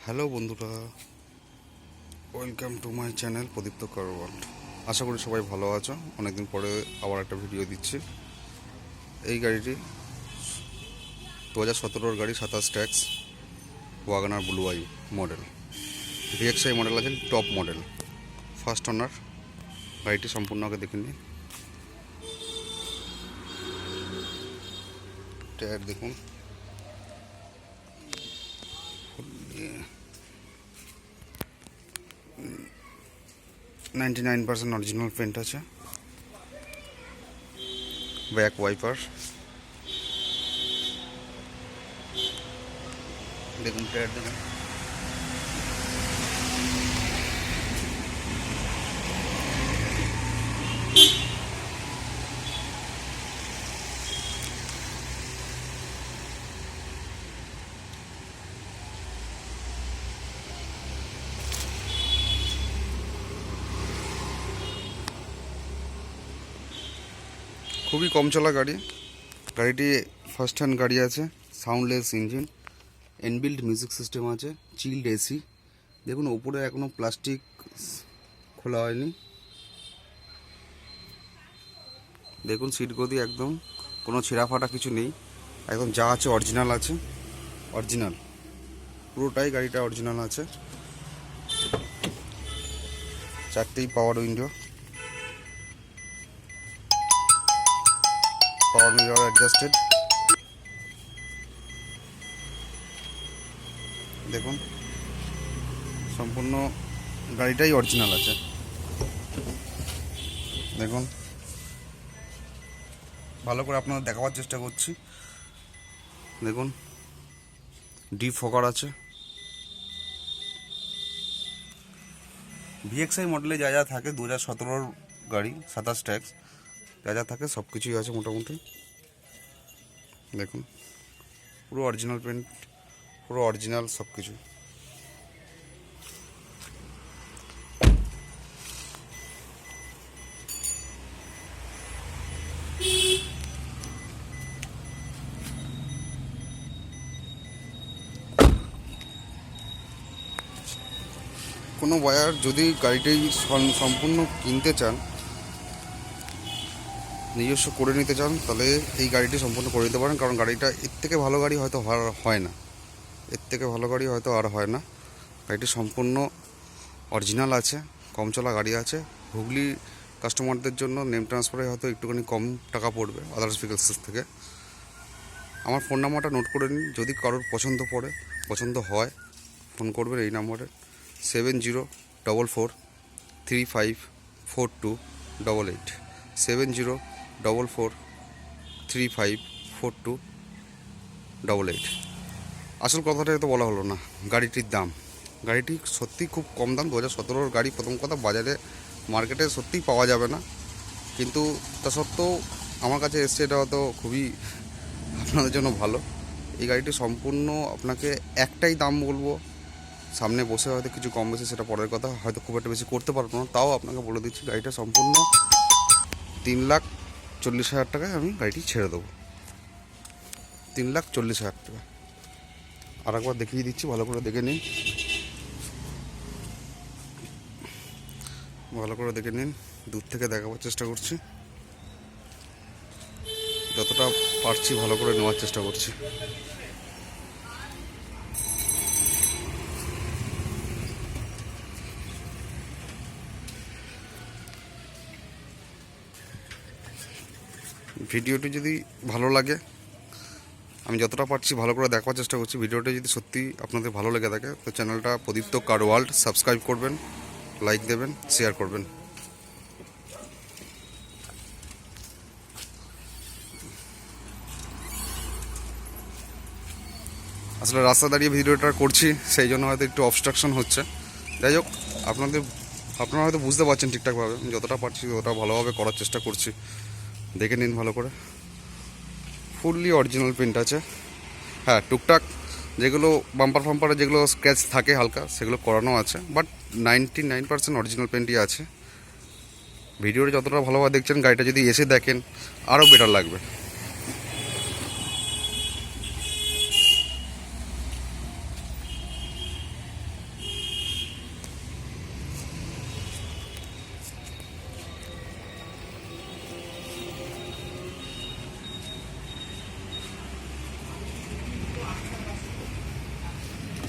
Hello বন্ধুরা, welcome to my channel Pradipta car world. আশা করি সবাই ভালো আছো। অনেকদিন পরে আবার একটা ভিডিও দিচ্ছি। এই গাড়িটি 2017 গাড়ি, 27 tax, WagonR blue I model, VXI model আছে, টপ মডেল, ফার্স্ট ওনার। গাড়িটি সম্পূর্ণ আগে দেখে নিই। টায়ার দেখুন, 99% অরিজিনাল পেন্ট আছে। ব্যাক ওয়াইপার দেখুন, টায়ার দেখুন। খুবই কম চলা গাড়ি। গাড়িটি ফার্স্ট হ্যান্ড গাড়ি আছে, soundless engine, inbuilt music system আছে, চিল্ড এসি। দেখুন ওপরে এখনও প্লাস্টিক খোলা হয়নি। দেখুন সিট গদি একদম কোনো ছেঁড়া ফাটা কিছু নেই, একদম যা আছে অরিজিনাল আছে। অরিজিনাল পুরোটাই গাড়িটা অরিজিনাল আছে। চারটেই পাওয়ার উইন্ডো, পাওয়ার মিরর অ্যাডজাস্টেড। দেখুন সম্পূর্ণ গাড়িটাই অরিজিনাল আছে। দেখুন ভালো করে আপনাদের দেখাবার চেষ্টা করছি। দেখুন ডিপ ফগার আছে। ভিএক্সআই মডেলে যা যা থাকে, 2017 গাড়ি, 27 ট্যাক্স, যা যা থাকে সব কিছুই আছে মোটামুটি। দেখুন পুরো অরিজিনাল পেন্ট, পুরো অরিজিনাল সব কিছু। কোনো ওয়্যার যদি গাড়িটি সম্পূর্ণ কিনতে চান, নিজস্ব করে নিতে চান, তাহলে এই গাড়িটি সম্পূর্ণ করে নিতে পারেন। কারণ গাড়িটা এর থেকে ভালো গাড়ি হয়তো হয় না, এর থেকে ভালো গাড়ি হয়তো আর হয় না। গাড়িটি সম্পূর্ণ অরিজিনাল আছে, কম চলা গাড়ি আছে। হুগলি কাস্টমারদের জন্য নেম ট্রান্সফারে হয়তো একটুখানি কম টাকা পড়বে আদার্স ভেহিকলসের থেকে। আমার ফোন নাম্বারটা নোট করে নিন, যদি কারোর পছন্দ হয় ফোন করবেন এই নাম্বারে 7044354288, 7044354288। আসল কথাটা তো বলা হলো না, গাড়িটির দাম। গাড়িটি সত্যি খুব কম দাম। 2017 গাড়ি, প্রথম কথা বাজারে মার্কেটে সত্যিই পাওয়া যাবে না, কিন্তু তা সত্ত্বেও আমার কাছে এসছে, এটা হয়তো খুবই আপনাদের জন্য ভালো। এই গাড়িটি সম্পূর্ণ আপনাকে একটাই দাম বলবো, সামনে বসে হয়তো কিছু কম বেশি সেটা পরের কথা, হয়তো খুব একটা বেশি করতে পারবো না, তাও আপনাকে বলে দিচ্ছি গাড়িটা সম্পূর্ণ 3,40,000 টাকায় আমি গাড়িটি ছেড়ে দেবো। 3,40,000 টাকা। আর একবার দেখিয়ে দিচ্ছি, ভালো করে দেখে নিন, ভালো করে দেখে নিন। দূর থেকে দেখাবার চেষ্টা করছি, যতটা পারছি ভালো করে নেওয়ার চেষ্টা করছি। ভিডিওটি যদি ভালো লাগে, আমি যতটা পারছি ভালো করে দেখার চেষ্টা করছি। ভিডিওটা যদি সত্যি আপনাদের ভালো লেগে থাকে, তো চ্যানেলটা প্রদীপ্ত কার ওয়ার্ল্ড সাবস্ক্রাইব করবেন, লাইক দেবেন, শেয়ার করবেন। আসলে রাস্তা দাঁড়িয়ে ভিডিওটা করছি, সেই জন্য হয়তো একটু অবস্ট্রাকশন হচ্ছে। যাই হোক, আপনারা হয়তো বুঝতে পারছেন ঠিকঠাকভাবে। আমি যতটা পারছি ততটা ভালোভাবে করার চেষ্টা করছি। দেখে নিন ভালো করে, ফুললি অরিজিনাল পেন্ট আছে। হ্যাঁ, টুকটাক যেগুলো বাম্পার ফাম্পারে যেগুলো স্ক্র্যাচ থাকে হালকা, সেগুলো করানো আছে, বাট 99% অরিজিনাল পেন্টই আছে। ভিডিওটা যতটা ভালোভাবে দেখছেন, গাড়িটা যদি এসে দেখেন আরও বেটার লাগবে।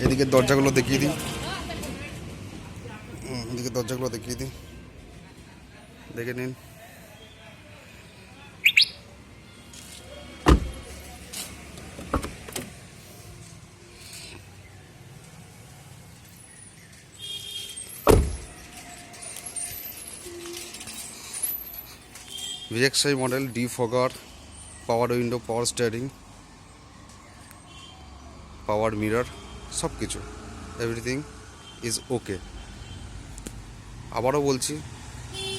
এদিকে দরজাগুলো দেখিয়ে দিই, এদিকে দরজাগুলো দেখিয়ে দিই, দেখে নিন। VXI model, defogger, power window, power steering, power mirror, সব কিছু, এভরিথিং ইজ ওকে। আবারও বলছি,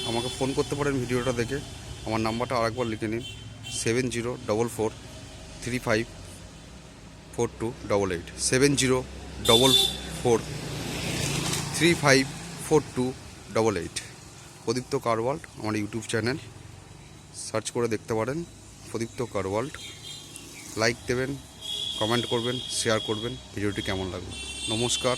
আমাকে ফোন করতে পারেন ভিডিওটা দেখে। আমার নাম্বারটা আরেকবার লিখে নিন, 7044354288, 7044354288। প্রদীপ্ত কার ওয়ার্ল্ড আমার ইউটিউব চ্যানেল, সার্চ করে দেখতে পারেন প্রদীপ্ত কার ওয়ার্ল্ড। লাইক দেবেন, কমেন্ট করবেন, শেয়ার করবেন ভিডিওটি কেমন লাগলো। নমস্কার।